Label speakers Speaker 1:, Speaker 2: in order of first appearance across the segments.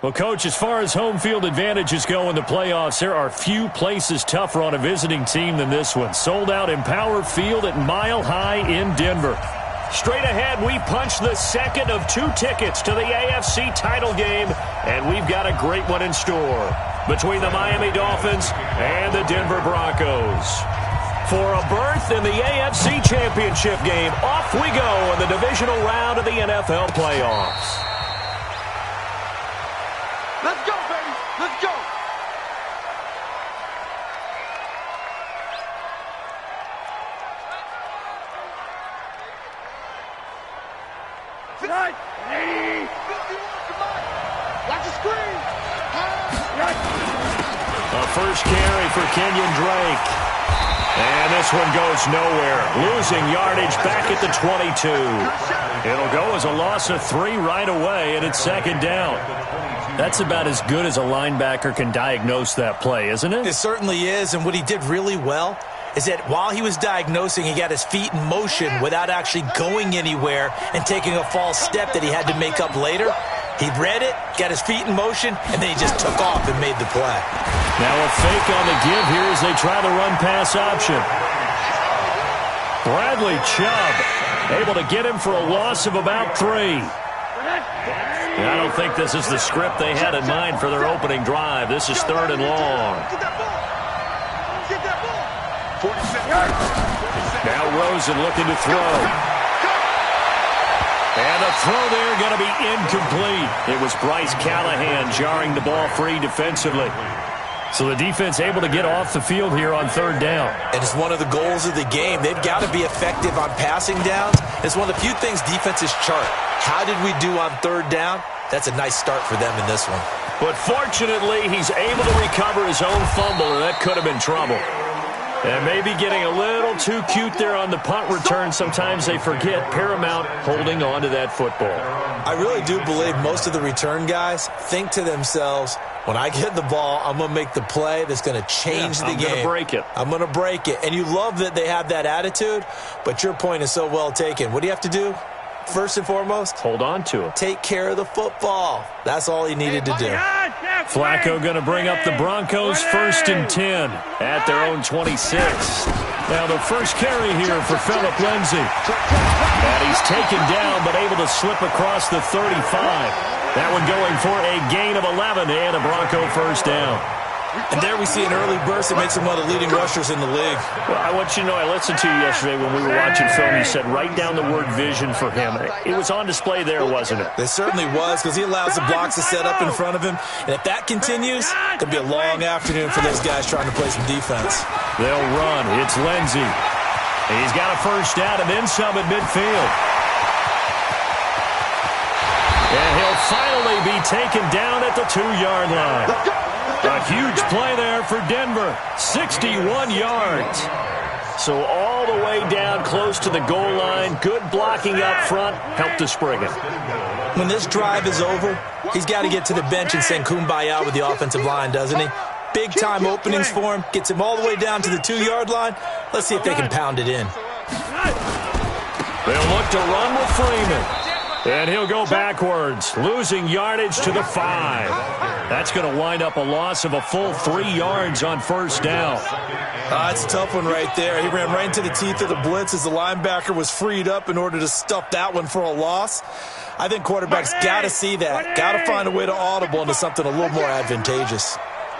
Speaker 1: Well, Coach, as far as home field advantages go in the playoffs, there are few places tougher on a visiting team than this one. Sold out Empower Field at Mile High in Denver. Straight ahead, we punch the second of 2 tickets to the AFC title game, and we've got a great one in store between the Miami Dolphins and the Denver Broncos. For a berth in the AFC Championship game, off we go in the divisional round of the NFL playoffs.
Speaker 2: Let's go, baby. Let's go. Right. Watch the screen.
Speaker 1: A first carry for Kenyon Drake. And this one goes nowhere. Losing yardage back at the 22. It'll go as a loss of 3 right away, and it's second down. That's about as good as a linebacker can diagnose that play, isn't it?
Speaker 3: It certainly is, and what he did really well is that while he was diagnosing, he got his feet in motion without actually going anywhere and taking a false step that he had to make up later. He read it, got his feet in motion, and then he just took off and made the play.
Speaker 1: Now a fake on the give here as they try the run-pass option. Bradley Chubb able to get him for a loss of about 3. I don't think this is the script they had in mind for their opening drive. This is 3rd and long. Now Rosen looking to throw. And the throw there going to be incomplete. It was Bryce Callahan jarring the ball free defensively. So the defense able to get off the field here on 3rd down.
Speaker 3: And it's one of the goals of the game. They've got to be effective on passing downs. It's one of the few things defenses chart. How did we do on 3rd down? That's a nice start for them in this one.
Speaker 1: But fortunately, he's able to recover his own fumble, and that could have been trouble. And maybe getting a little too cute there on the punt return. Sometimes they forget Paramount holding on to that football.
Speaker 3: I really do believe most of the return guys think to themselves, when I get the ball, I'm going to make the play that's going to change the game.
Speaker 1: I'm going to break it.
Speaker 3: I'm going to break it. And you love that they have that attitude, but your point is so well taken. What do you have to do? First and foremost,
Speaker 1: hold on to it.
Speaker 3: Take care of the football. That's all he needed to do.
Speaker 1: Flacco going to bring up the Broncos 1st and 10 at their own 26. Now the first carry here for Phillip Lindsay. And he's taken down but able to slip across the 35. That one going for a gain of 11 and a Bronco first down.
Speaker 3: And there we see an early burst that makes him one of the leading rushers in the league.
Speaker 1: Well, I want you to know, I listened to you yesterday when we were watching film. You said write down the word vision for him. It was on display there, wasn't it?
Speaker 3: It certainly was, because he allows the blocks to set up in front of him. And if that continues, it could be a long afternoon for those guys trying to play some defense.
Speaker 1: They'll run. It's Lindsay. He's got a first down and then some at midfield. And he'll finally be taken down at the 2-yard line. A huge play there for Denver, 61 yards. So all the way down close to the goal line, good blocking up front, helped to spring it.
Speaker 3: When this drive is over, he's got to get to the bench and sing kumbaya with the offensive line, doesn't he? Big-time openings for him, gets him all the way down to the 2-yard line. Let's see if they can pound it in.
Speaker 1: They'll look to run with Freeman. And he'll go backwards, losing yardage to the 5. That's going to wind up a loss of a full 3 yards on first down.
Speaker 3: That's a tough one right there. He ran right into the teeth of the blitz as the linebacker was freed up in order to stuff that one for a loss. I think quarterbacks got to see that. Got to find a way to audible into something a little more advantageous.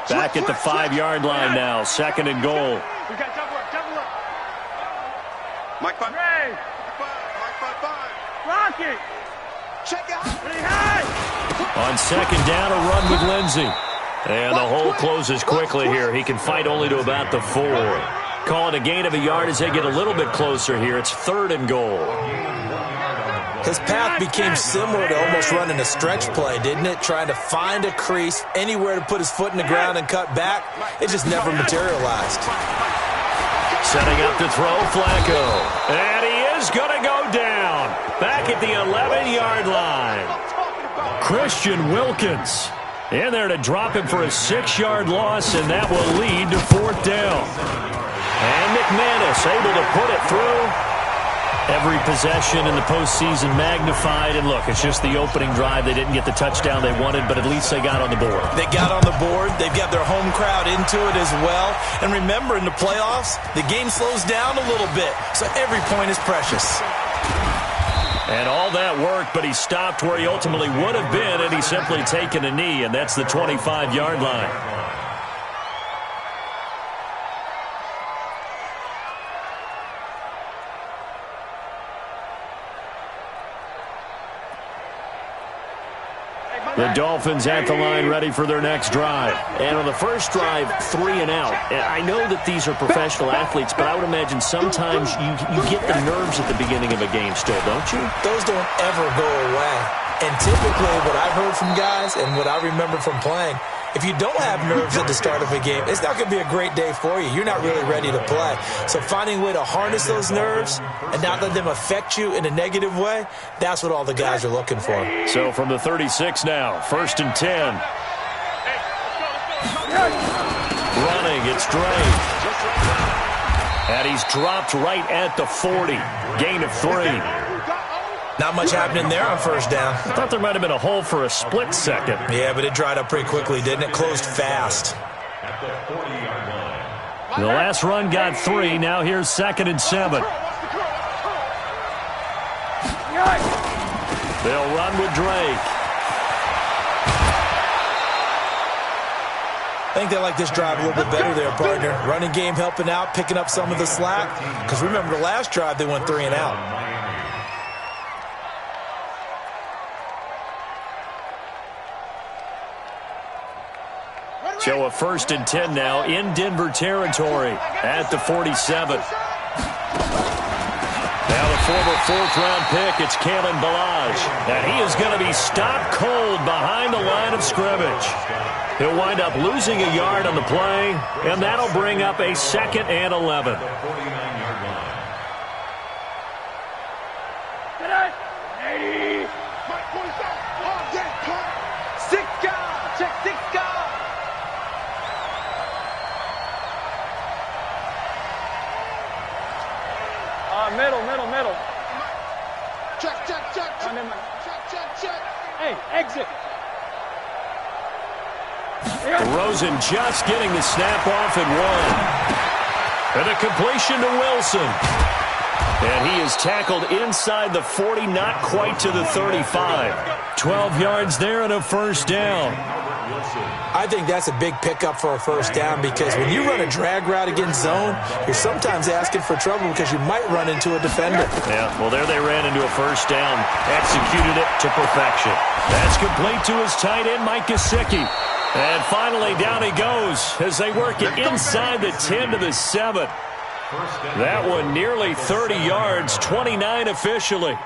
Speaker 1: Back at the 5-yard line now, 2nd and goal.
Speaker 2: We got double up. Mike 5. Mike 5. Rock it. Check out.
Speaker 1: On 2nd down, a run with Lindsay. And the hole closes quickly here. He can fight only to about the 4. Call it a gain of a yard as they get a little bit closer here. It's 3rd and goal.
Speaker 3: His path became similar to almost running a stretch play, didn't it? Trying to find a crease, anywhere to put his foot in the ground and cut back. It just never materialized.
Speaker 1: Setting up to throw, Flacco. And he is going to go down. Back at the 11-yard line. Christian Wilkins in there to drop him for a 6-yard loss, and that will lead to 4th down. And McManus able to put it through. Every possession in the postseason magnified. And look, it's just the opening drive. They didn't get the touchdown they wanted, but at least they got on the board.
Speaker 3: They got on the board. They've got their home crowd into it as well. And remember, in the playoffs, the game slows down a little bit. So every point is precious.
Speaker 1: And all that work, but he stopped where he ultimately would have been, and he's simply taken a knee, and that's the 25-yard line. The Dolphins at the line ready for their next drive.
Speaker 4: And on the first drive, 3 and out. And I know that these are professional athletes, but I would imagine sometimes you get the nerves at the beginning of a game still, don't you?
Speaker 3: Those don't ever go away. And typically what I've heard from guys and what I remember from playing, if you don't have nerves at the start of a game, it's not going to be a great day for you. You're not really ready to play. So finding a way to harness those nerves and not let them affect you in a negative way, that's what all the guys are looking for.
Speaker 1: So from the 36 now, 1st and 10. Running, it's Drake. And he's dropped right at the 40. Gain of 3.
Speaker 3: Not much happening there on first down.
Speaker 1: I thought there might have been a hole for a split second.
Speaker 3: Yeah, but it dried up pretty quickly, didn't it? Closed fast.
Speaker 1: The last run got 3. Now here's 2nd and 7. They'll run with Drake.
Speaker 3: I think they like this drive a little bit better there, partner. Running game helping out, picking up some of the slack. Because remember, the last drive, they went 3 and out.
Speaker 1: So a 1st and 10 now in Denver territory at the 47. Now the former 4th-round pick, it's Kalen Ballage. And he is going to be stopped cold behind the line of scrimmage. He'll wind up losing a yard on the play, and that'll bring up a 2nd and 11.
Speaker 2: Middle. Check. Hey, exit.
Speaker 1: Rosen just getting the snap off at 1. And a completion to Wilson. And he is tackled inside the 40, not quite to the 35. 12 yards there and a 1st down.
Speaker 3: I think that's a big pickup for a 1st down because when you run a drag route against zone, you're sometimes asking for trouble because you might run into a defender.
Speaker 1: Yeah, well, there they ran into a 1st down. Executed it to perfection. That's complete to his tight end, Mike Gesicki. And finally, down he goes as they work it inside the 10 to the 7. That one nearly 30 yards, 29 officially.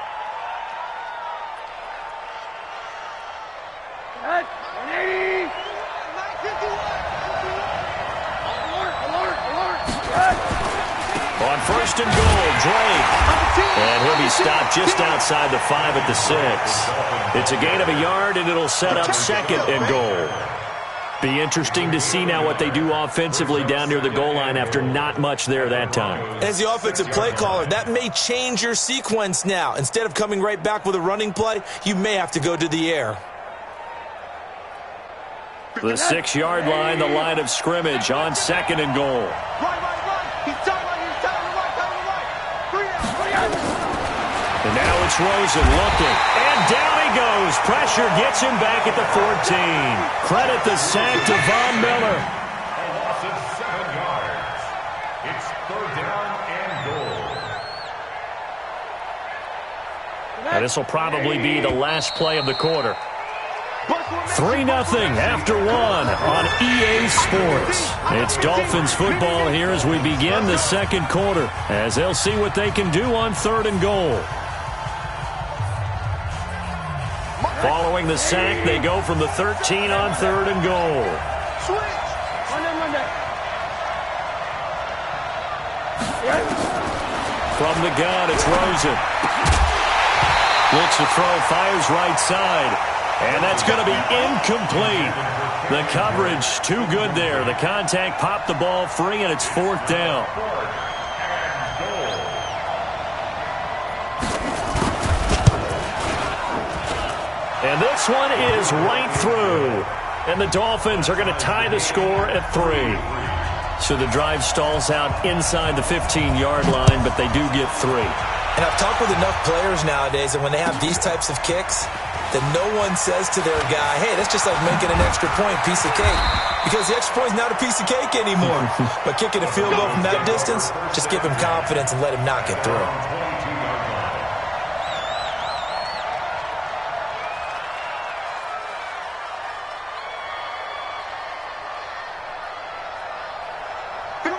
Speaker 1: On 1st and goal, Drake. And he'll be stopped just outside the 5 at the 6. It's a gain of a yard, and it'll set up 2nd and goal. Be interesting to see now what they do offensively down near the goal line after not much there that time.
Speaker 3: As the offensive play caller, that may change your sequence now. Instead of coming right back with a running play, you may have to go to the air.
Speaker 1: The 6-yard line, the line of scrimmage on 2nd and goal. And now it's Rosen looking. And down he goes. Pressure gets him back at the 14. Credit the sack to Von Miller.
Speaker 5: A loss of 7 yards. It's 3rd down and goal.
Speaker 1: And this will probably be the last play of the quarter. 3-0 after 1 on EA Sports. It's Dolphins football here as we begin the 2nd quarter, as they'll see what they can do on 3rd and goal. Following the sack, they go from the 13 on 3rd and goal. From the gun, it's Rosen. Looks to throw, fires right side. And that's going to be incomplete. The coverage too good there. The contact popped the ball free, and it's 4th down. And this one is right through. And the Dolphins are going to tie the score at 3. So the drive stalls out inside the 15-yard line, but they do get 3.
Speaker 3: And I've talked with enough players nowadays, and when they have these types of kicks, that no one says to their guy, hey, that's just like making an extra point, piece of cake. Because the extra point is not a piece of cake anymore. But kicking a field goal from that distance, just give him confidence and let him knock it through.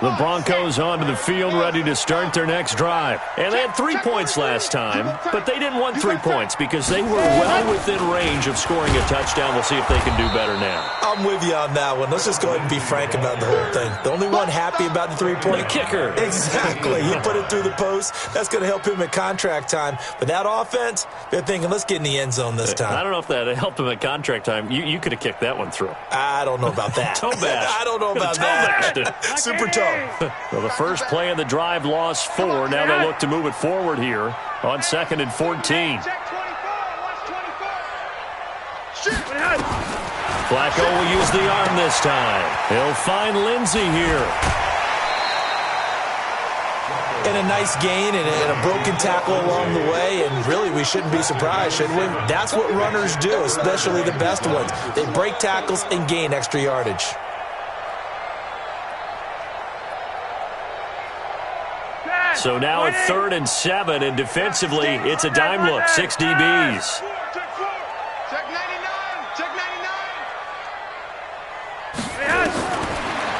Speaker 1: The Broncos onto the field, ready to start their next drive. And they had 3 points last time, but they didn't want 3 points because they were well within range of scoring a touchdown. We'll see if they can do better now.
Speaker 3: I'm with you on that one. Let's just go ahead and be frank about the whole thing. The only one happy about the 3-point
Speaker 1: the kicker.
Speaker 3: Exactly. He put it through the post. That's going to help him at contract time. But that offense, they're thinking, let's get in the end zone this time.
Speaker 1: I don't know if that helped him at contract time. You could have kicked that one through.
Speaker 3: I don't know about that.
Speaker 1: Toe bash.
Speaker 3: I don't know about that. Super toe.
Speaker 1: Well, the first play of the drive lost 4. Now they'll look to move it forward here on 2nd and 14. Flacco will use the arm this time. He'll find Lindsey here.
Speaker 3: And a nice gain and a broken tackle along the way, and really we shouldn't be surprised, should we? That's what runners do, especially the best ones. They break tackles and gain extra yardage.
Speaker 1: So now at 3rd and 7, and defensively, it's a dime look. 6 DBs.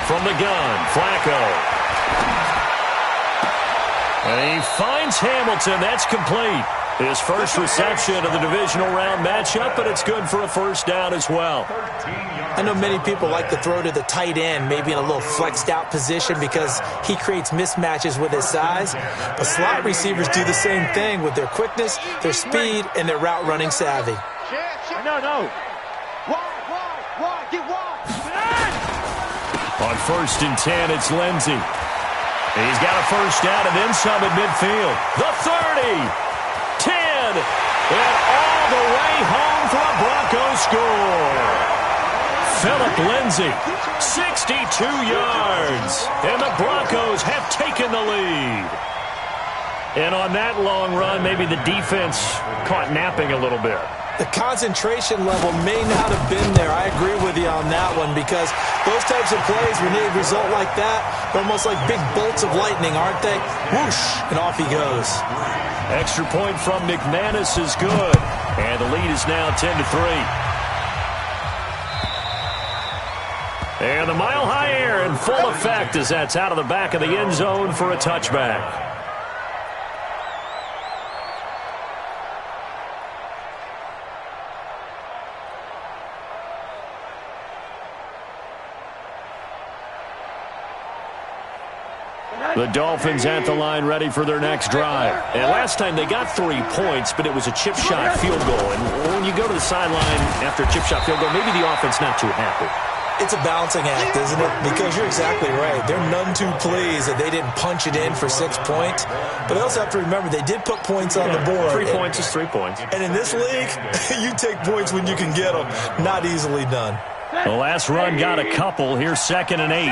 Speaker 1: From the gun, Flacco. And he finds Hamilton. That's complete. His first reception of the divisional round matchup, but it's good for a first down as well.
Speaker 3: I know many people like to throw to the tight end, maybe in a little flexed out position because he creates mismatches with his size. But slot receivers do the same thing with their quickness, their speed, and their route running savvy.
Speaker 2: No.
Speaker 1: On 1st and 10, it's Lindsey. He's got a first down and then some at midfield. The 30. 10, and all the way home for a Broncos score. Philip Lindsey, 62 yards, and the Broncos have taken the lead. And on that long run, maybe the defense caught napping a little bit.
Speaker 3: The concentration level may not have been there. I agree with you on that one because those types of plays, when they result like that, they're almost like big bolts of lightning, aren't they? Whoosh, and off he goes.
Speaker 1: Extra point from McManus is good. And the lead is now 10-3. And the mile-high air in full effect as that's out of the back of the end zone for a touchback. The Dolphins at the line ready for their next drive. And last time they got 3 points, but it was a chip shot field goal. And when you go to the sideline after a chip shot field goal, maybe the offense not too happy.
Speaker 3: It's a balancing act, isn't it? Because you're exactly right. They're none too pleased that they didn't punch it in for 6 points. But they also have to remember they did put points on the board.
Speaker 1: 3 points is 3 points.
Speaker 3: And in this league, you take points when you can get them. Not easily done.
Speaker 1: The last run got a couple. Here's 2nd and 8.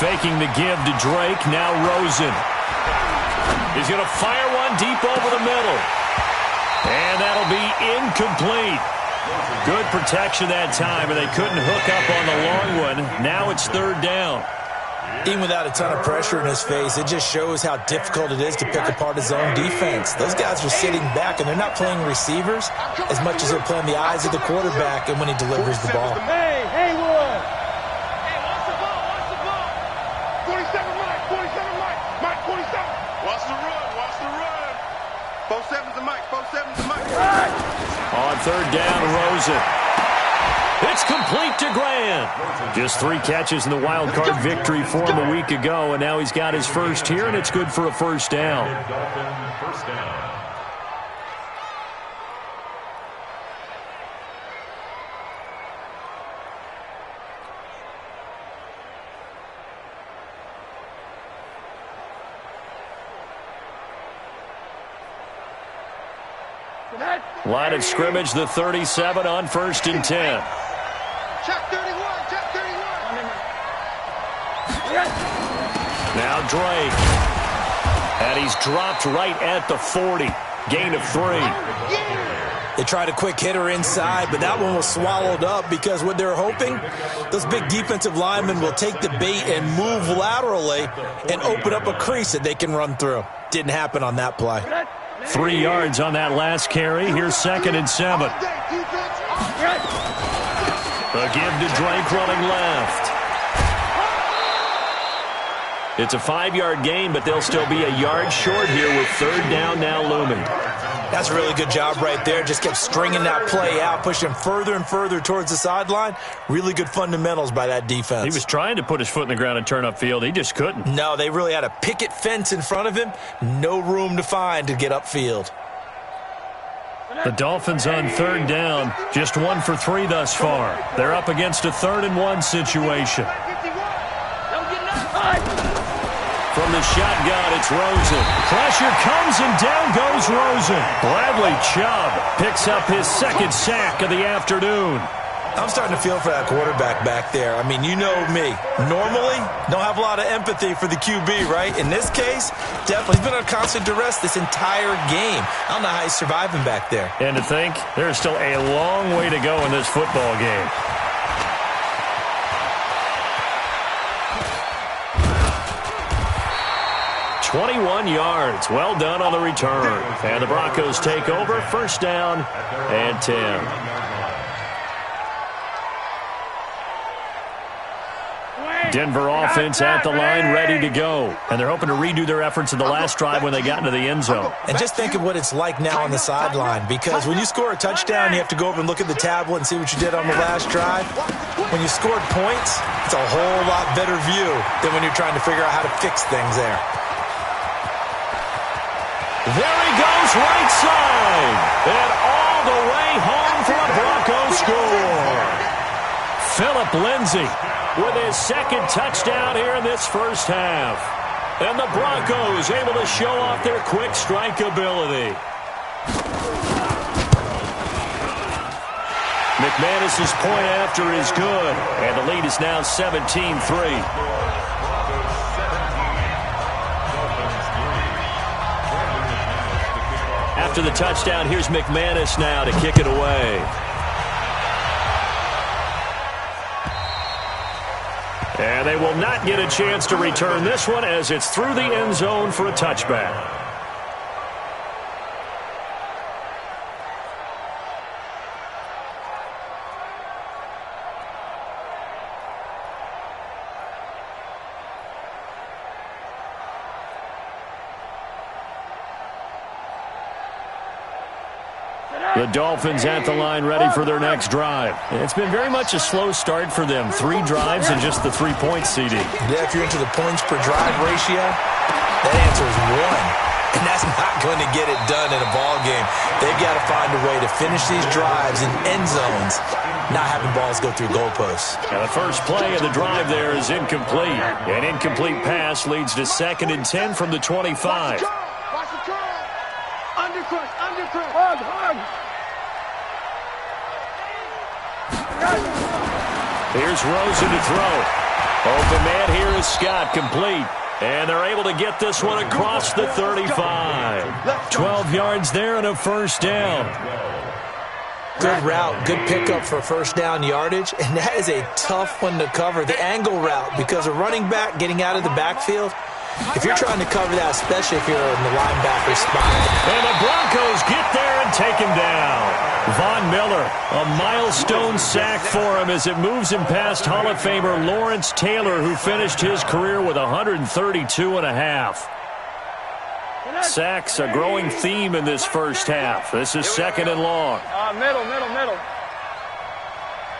Speaker 1: Faking the give to Drake. Now Rosen. He's going to fire one deep over the middle. And that'll be incomplete. Good protection that time, and they couldn't hook up on the long one. Now it's 3rd down.
Speaker 3: Even without a ton of pressure in his face, it just shows how difficult it is to pick apart his own defense. Those guys are sitting back, and they're not playing receivers as much as they're playing the eyes of the quarterback and when he delivers the ball.
Speaker 2: Hey, Haywood! Hey, watch the ball, watch the ball! 47 Mike, Mike 47! Watch the run! 47's the Mike, 47's the Mike!
Speaker 1: On 3rd down, Rosen. It's complete to Grant. Just 3 catches in the wild card victory for him a week ago, and now he's got his first here, and it's good for a first down.
Speaker 5: First down.
Speaker 1: Line of scrimmage, the 37 on 1st and 10.
Speaker 2: Check 31, check 31.
Speaker 1: Now Drake. And he's dropped right at the 40. Gain of 3.
Speaker 3: They tried a quick hitter inside, but that one was swallowed up because what they're hoping, those big defensive linemen will take the bait and move laterally and open up a crease that they can run through. Didn't happen on that play.
Speaker 1: 3 yards on that last carry. Here's 2nd and 7. A give to Drake running left. It's a 5-yard gain, but they'll still be a yard short here with 3rd down now looming.
Speaker 3: That's a really good job right there. Just kept stringing that play out, pushing further and further towards the sideline. Really good fundamentals by that defense.
Speaker 1: He was trying to put his foot in the ground and turn upfield. He just couldn't.
Speaker 3: No, they really had a picket fence in front of him. No room to find to get upfield.
Speaker 1: The Dolphins on 3rd down. Just 1 for 3 thus far. They're up against a 3rd and 1 situation. From the shotgun, it's Rosen. Pressure comes, and down goes Rosen. Bradley Chubb picks up his 2nd sack of the afternoon.
Speaker 3: I'm starting to feel for that quarterback back there. I mean, you know me. Normally, don't have a lot of empathy for the QB, right? In this case, definitely he's been on constant duress this entire game. I don't know how he's surviving back there.
Speaker 1: And to think, there's still a long way to go in this football game. .21 yards. Well done on the return. And the Broncos take over. 1st down and 10. Denver offense at the line, ready to go. And they're hoping to redo their efforts in the last drive when they got into the end zone.
Speaker 3: And just think of what it's like now on the sideline, because when you score a touchdown, you have to go over and look at the tablet and see what you did on the last drive. When you scored points, it's a whole lot better view than when you're trying to figure out how to fix things there.
Speaker 1: There he goes, right side. And all the way home for a Broncos score. Phillip Lindsay with his 2nd touchdown here in this 1st half. And the Broncos able to show off their quick strike ability. McManus's point after is good. And the lead is now 17-3. After the touchdown, here's McManus now to kick it away. And they will not get a chance to return this one as it's through the end zone for a touchback. The Dolphins at the line ready for their next drive. It's been very much a slow start for them. 3 drives and just the 3-point CD.
Speaker 3: Yeah, if you're into the points per drive ratio, that answer is 1. And that's not going to get it done in a ball game. They've got to find a way to finish these drives in end zones, not having balls go through goalposts.
Speaker 1: Now the first play of the drive there is incomplete. An incomplete pass leads to 2nd and 10 from the 25.
Speaker 2: Watch the curl. Undercrush, undercrush. Hug, hug.
Speaker 1: Here's Rosen to throw. Open man here is Scott, complete. And they're able to get this one across the 35. 12 yards there and a 1st down.
Speaker 3: Good route, good pickup for 1st down yardage, and that is a tough one to cover. The angle route, because a running back getting out of the backfield, if you're trying to cover that, especially if you're in the linebacker spot.
Speaker 1: And the Broncos get there and take him down. Von Miller, a milestone sack for him as it moves him past Hall of Famer Lawrence Taylor, who finished his career with 132.5. Sacks, a growing theme in this 1st half. This is 2nd and long.
Speaker 6: Middle.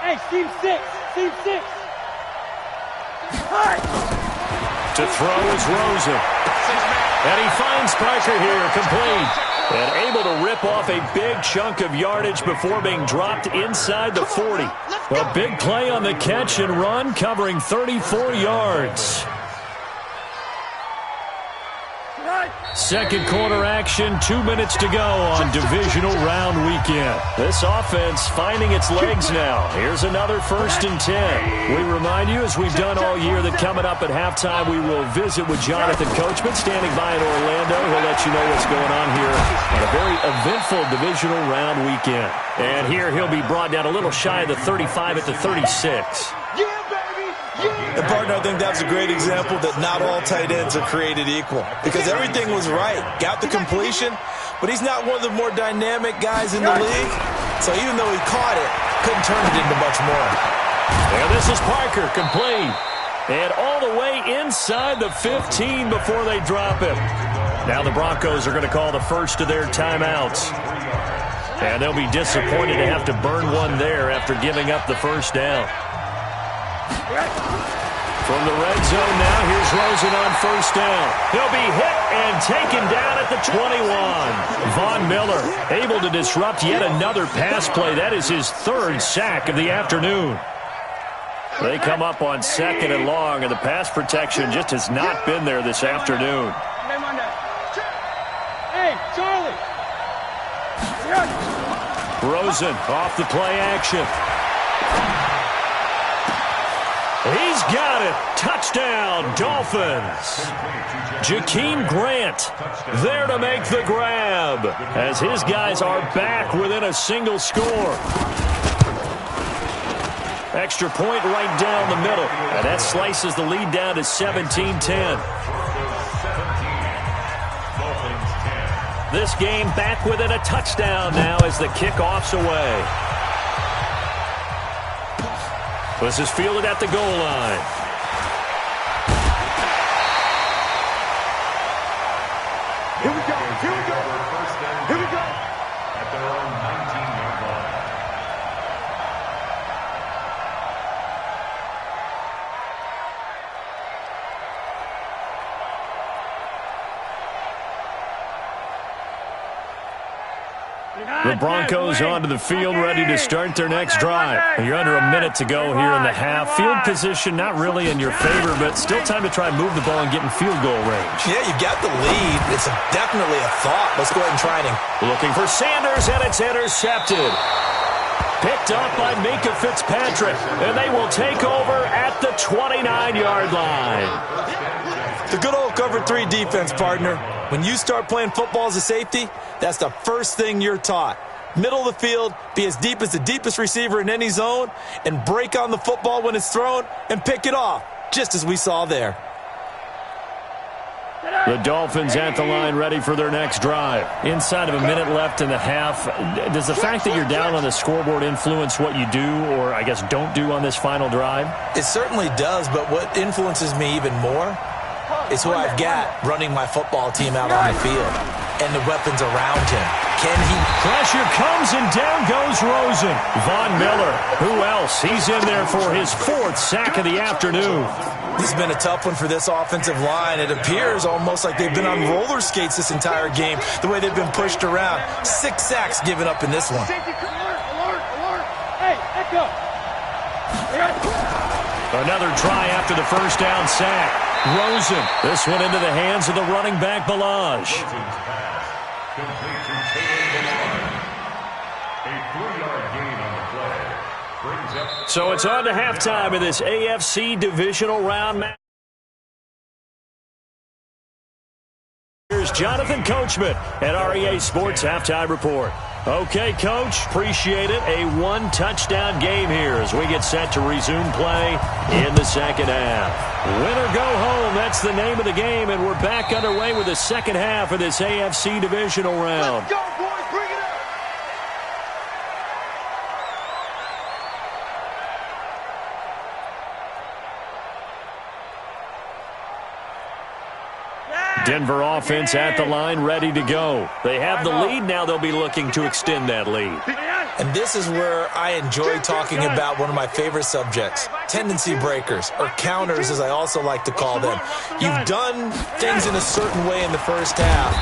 Speaker 6: Hey, Steve 6.
Speaker 1: To throw is Rosen. And he finds Parker here, complete. And able to rip off a big chunk of yardage before being dropped inside the 40. A big play on the catch and run, covering 34 yards.
Speaker 6: Right.
Speaker 1: Second quarter action, 2 minutes to go on divisional round weekend. This offense finding its legs now. Here's another 1st and 10. We remind you, as we've done all year, that coming up at halftime, we will visit with Jonathan Coachman standing by in Orlando. He'll let you know what's going on here on a very eventful divisional round weekend. And here he'll be brought down a little shy of the 35 at the 36.
Speaker 3: And, partner, I think that's a great example that not all tight ends are created equal because everything was right. Got the completion, but he's not one of the more dynamic guys in the league. So even though he caught it, couldn't turn it into much more.
Speaker 1: And this is Parker, complete. And all the way inside the 15 before they drop him. Now the Broncos are going to call the first of their timeouts. And they'll be disappointed to have to burn one there after giving up the first down. From the red zone now, here's Rosen on first down. He'll be hit and taken down at the 21. Von Miller able to disrupt yet another pass play. That is his 3rd sack of the afternoon. They come up on 2nd and long, and the pass protection just has not been there this afternoon.
Speaker 2: Hey, Charlie.
Speaker 1: Rosen off the play action. He's got it. Touchdown, Dolphins. Jakeem Grant there to make the grab as his guys are back within a single score. Extra point right down the middle. And that slices the lead down to 17-10. This game back within a touchdown now as the kickoff's away. This is fielded at the goal line.
Speaker 2: Here we go. Here we go. Here we go.
Speaker 5: At their own 19-yard line.
Speaker 1: The Broncos onto the field, ready to start their next drive. You're under a minute to go here in the half. Field position not really in your favor, but still time to try and move the ball and get in field goal range.
Speaker 3: Yeah, you got the lead. It's definitely a thought. Let's go ahead and try it.
Speaker 1: Looking for Sanders, and it's intercepted. Picked up by Minka Fitzpatrick, and they will take over at the 29-yard line.
Speaker 3: The good old cover 3 defense, partner. When you start playing football as a safety, that's the first thing you're taught. Middle of the field, be as deep as the deepest receiver in any zone, and break on the football when it's thrown and pick it off, just as we saw there.
Speaker 1: The Dolphins at the line ready for their next drive. Inside of a minute left in the half, does the fact that you're down on the scoreboard influence what you do or, I guess, don't do on this final drive?
Speaker 3: It certainly does, but what influences me even more is who I've got running my football team out on the field and the weapons around him. Can he?
Speaker 1: Pressure comes and down goes Rosen. Von Miller, who else? He's in there for his 4th sack of the afternoon.
Speaker 3: This has been a tough one for this offensive line. It appears almost like they've been on roller skates this entire game, the way they've been pushed around. 6 sacks given up in this one.
Speaker 2: Alert. Hey, echo.
Speaker 1: Another try after the first down sack. Rosen, this one into the hands of the running back, Balaj.
Speaker 5: Complete to Taylor Balaj. A 3-yard gain on the play. Brings up.
Speaker 1: So it's on to halftime in this AFC divisional round match. Here's Jonathan Coachman at REA Sports Halftime Report. Okay, Coach, appreciate it. A 1-touchdown game here as we get set to resume play in the second half. Win or go home, that's the name of the game, and we're back underway with the second half of this AFC divisional round.
Speaker 2: Let's go, boys. Bring it up.
Speaker 1: Denver offense at the line, ready to go. They have the lead. Now they'll be looking to extend that lead.
Speaker 3: And this is where I enjoy talking about one of my favorite subjects, tendency breakers, or counters as I also like to call them. You've done things in a certain way in the first half.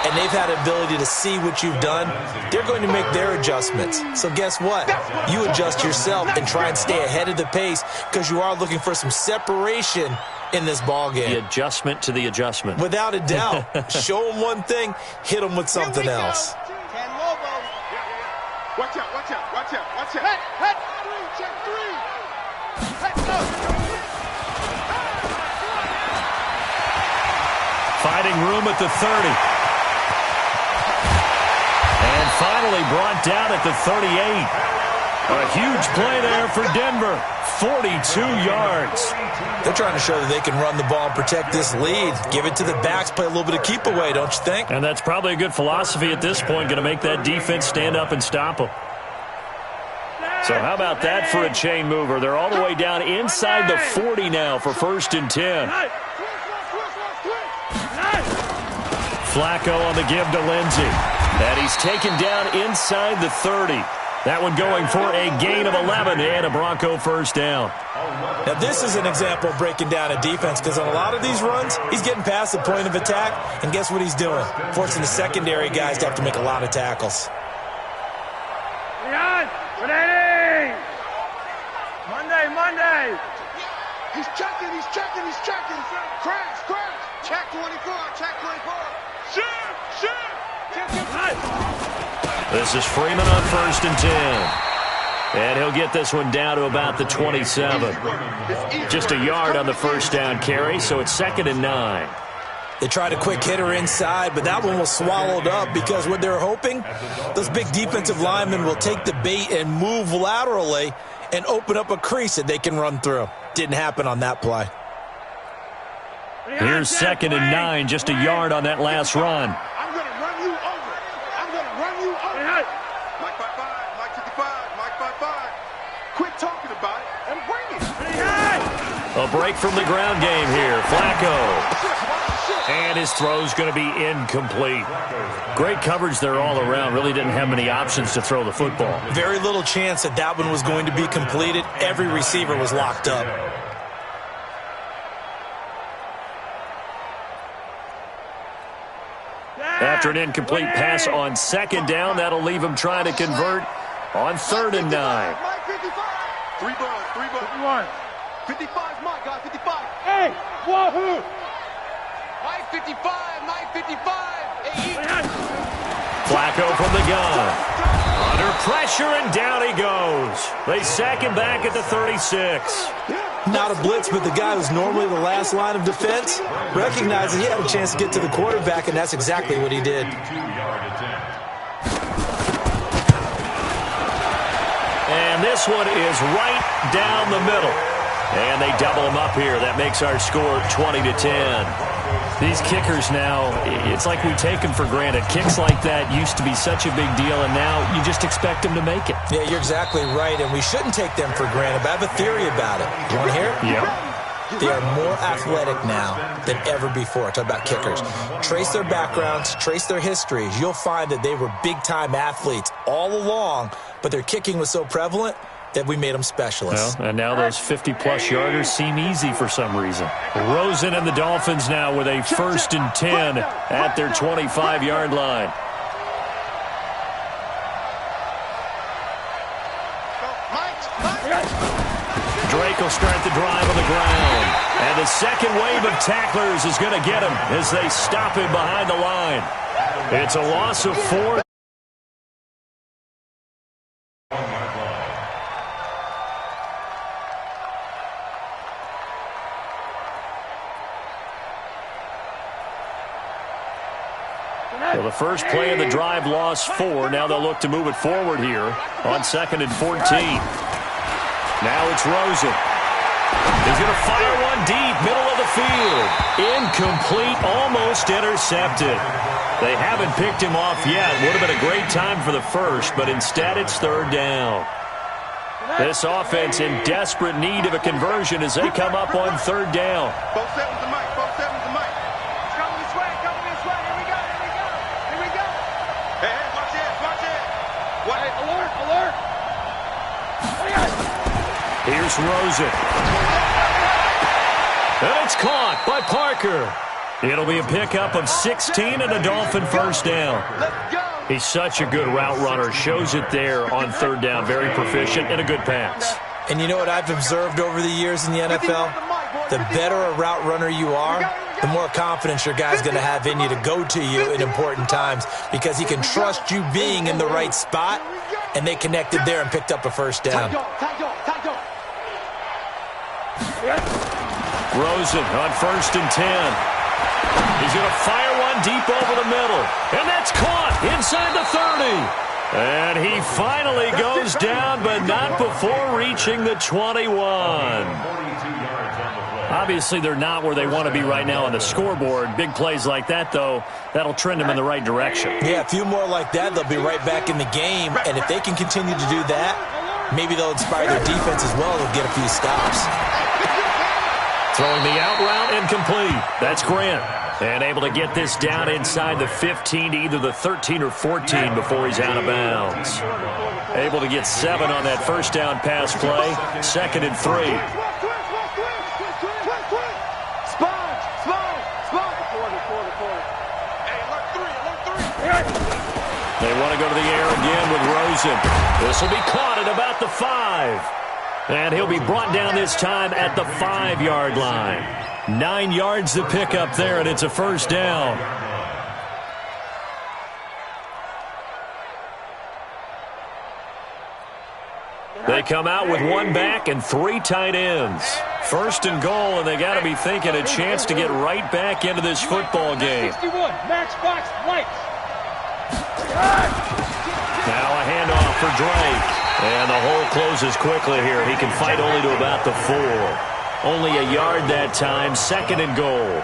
Speaker 3: and they've had the ability to see what you've done, they're going to make their adjustments. So guess what? You adjust yourself and try and stay ahead of the pace because you are looking for some separation in this ball game.
Speaker 1: The adjustment to the adjustment.
Speaker 3: Without a doubt. Show them one thing, hit them with something else.
Speaker 2: Watch out, watch out, watch out, watch out. Hey, check three.
Speaker 1: Finding room at the 30. And finally brought down at the 38. A huge play there for Denver. 42 yards.
Speaker 3: They're trying to show that they can run the ball and protect this lead. Give it to the backs, play a little bit of keep away, don't you think?
Speaker 1: And that's probably a good philosophy at this point, going to make that defense stand up and stop them. So how about that for a chain mover? They're all the way down inside the 40 now for 1st and 10. Flacco on the give to Lindsey. And he's taken down inside the 30. That one going for a gain of 11 and a Bronco first down.
Speaker 3: Now this is an example of breaking down a defense because on a lot of these runs, he's getting past the point of attack, and guess what he's doing? Forcing the secondary guys to have to make a lot of tackles.
Speaker 2: Monday. He's checking. Crash. Check 24. Shoot.
Speaker 1: This is Freeman on 1st and 10. And he'll get this one down to about the 27. Just a yard on the first down carry, so it's 2nd and 9.
Speaker 3: They tried a quick hitter inside, but that one was swallowed up because what they're hoping, those big defensive linemen will take the bait and move laterally and open up a crease that they can run through. Didn't happen on that play.
Speaker 1: Here's 2nd and 9, just a yard on that last run.
Speaker 2: I'm going to run you over. Mike 5-5, Mike 55, Mike 5-5. Quit talking about it and bring it.
Speaker 1: A break from the ground game here. Flacco. And his throw's going to be incomplete. Great coverage there all around. Really didn't have many options to throw the football.
Speaker 3: Very little chance that that one was going to be completed. Every receiver was locked up.
Speaker 1: After an incomplete pass on 2nd down, that'll leave him trying to convert on 3rd and 9.
Speaker 2: Mike 55. 3 bucks. 55's Mike, guy 55. Hey, wahoo! Mike 55.
Speaker 1: Flacco from the gun. Under pressure, and down he goes. They sack him back at the 36.
Speaker 3: Not a blitz, but the guy who's normally the last line of defense recognized that he had a chance to get to the quarterback, and that's exactly what he did.
Speaker 1: And this one is right down the middle. And they double him up here. That makes our score 20-10. These kickers now, it's like we take them for granted. Kicks like that used to be such a big deal, and now you just expect them to make it.
Speaker 3: Yeah, you're exactly right, and we shouldn't take them for granted, but I have a theory about it. You want to hear it?
Speaker 1: Yep.
Speaker 3: They are more athletic now than ever before. Talk about kickers. Trace their backgrounds, trace their histories. You'll find that they were big-time athletes all along, but their kicking was so prevalent that we made them specialists.
Speaker 1: Well, and now those 50-plus yarders seem easy for some reason. Rosen and the Dolphins now with a 1st and 10 at their 25-yard line. Drake will start the drive on the ground. And the second wave of tacklers is going to get him as they stop him behind the line. It's a loss of 4. Well, the first play of the drive lost 4. Now they'll look to move it forward here on 2nd and 14. Now it's Rosen. He's going to fire one deep, middle of the field. Incomplete, almost intercepted. They haven't picked him off yet. Would have been a great time for the first, but instead it's 3rd down. This offense in desperate need of a conversion as they come up on 3rd down.
Speaker 2: Both sevens to Mike. It's coming this way. Here we go. Hey, watch it. Alert.
Speaker 1: Here's Rosen. And it's caught by Parker. It'll be a pickup of 16 and a Dolphin first down. He's such a good route runner. Shows it there on third down. Very proficient and a good pass.
Speaker 3: And you know what I've observed over the years in the NFL? The better a route runner you are, the more confidence your guy's going to have in you to go to you in important times because he can trust you being in the right spot, and they connected there and picked up a first down.
Speaker 1: Rosen on 1st and 10. He's going to fire one deep over the middle, and that's caught inside the 30. And he finally goes down, but not before reaching the 21. Obviously, they're not where they want to be right now on the scoreboard. Big plays like that, though, that'll trend them in the right direction.
Speaker 3: Yeah, a few more like that, they'll be right back in the game. And if they can continue to do that, maybe they'll inspire their defense as well. They'll get a few stops.
Speaker 1: Throwing the out route incomplete. That's Grant. And able to get this down inside the 15 to either the 13 or 14 before he's out of bounds. Able to get 7 on that first down pass play. 2nd and 3. They want to go to the air again with Rosen. This will be caught at about the 5. And he'll be brought down this time at the 5-yard line. 9 yards to pick up there, and it's a first down. They come out with 1 back and 3 tight ends. 1st and goal, and they got to be thinking a chance to get right back into this football game.
Speaker 6: 61, Matchbox Lights.
Speaker 1: Now a handoff for Drake. And the hole closes quickly here. He can fight only to about the 4. Only a yard that time, 2nd and goal.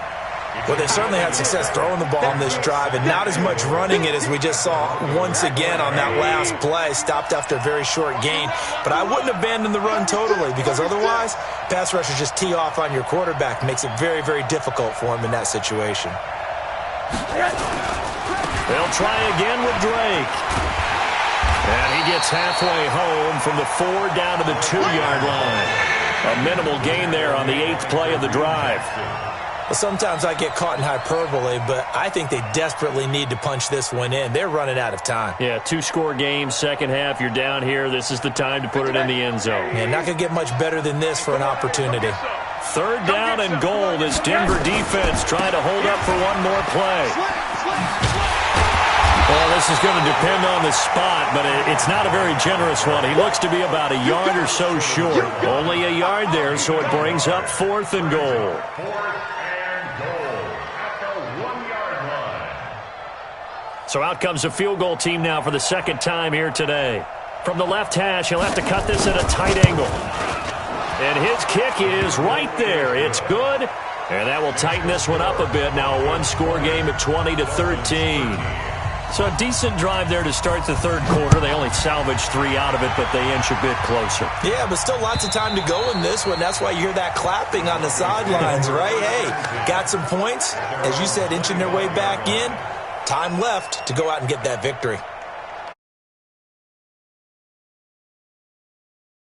Speaker 3: Well, they certainly had success throwing the ball on this drive, and not as much running it as we just saw once again on that last play. Stopped after a very short gain. But I wouldn't abandon the run totally, because otherwise, pass rushers just tee off on your quarterback. Makes it very, very difficult for him in that situation.
Speaker 1: They'll try again with Drake. And he gets halfway home from the 4 down to the 2-yard line. A minimal gain there on the 8th play of the drive.
Speaker 3: Well, sometimes I get caught in hyperbole, but I think they desperately need to punch this one in. They're running out of time.
Speaker 1: Yeah, 2-score game, second half, you're down here. This is the time to put it in the end zone.
Speaker 3: Yeah, not going to get much better than this for an opportunity.
Speaker 1: 3rd down and goal. This Denver defense trying to hold up for one more play. Well, this is going to depend on the spot, but it's not a very generous one. He looks to be about a yard or so short. Only a yard there, so it brings up 4th and goal.
Speaker 5: 4th and goal at the 1-yard line.
Speaker 1: So out comes the field goal team now for the 2nd time here today. From the left hash, he'll have to cut this at a tight angle. And his kick is right there. It's good, and that will tighten this one up a bit. Now a 1-score game at 20-13. So a decent drive there to start the 3rd quarter. They only salvaged 3 out of it, but they inch a bit closer.
Speaker 3: Yeah, but still lots of time to go in this one. That's why you hear that clapping on the sidelines, right? Hey, got some points. As you said, inching their way back in. Time left to go out and get that victory.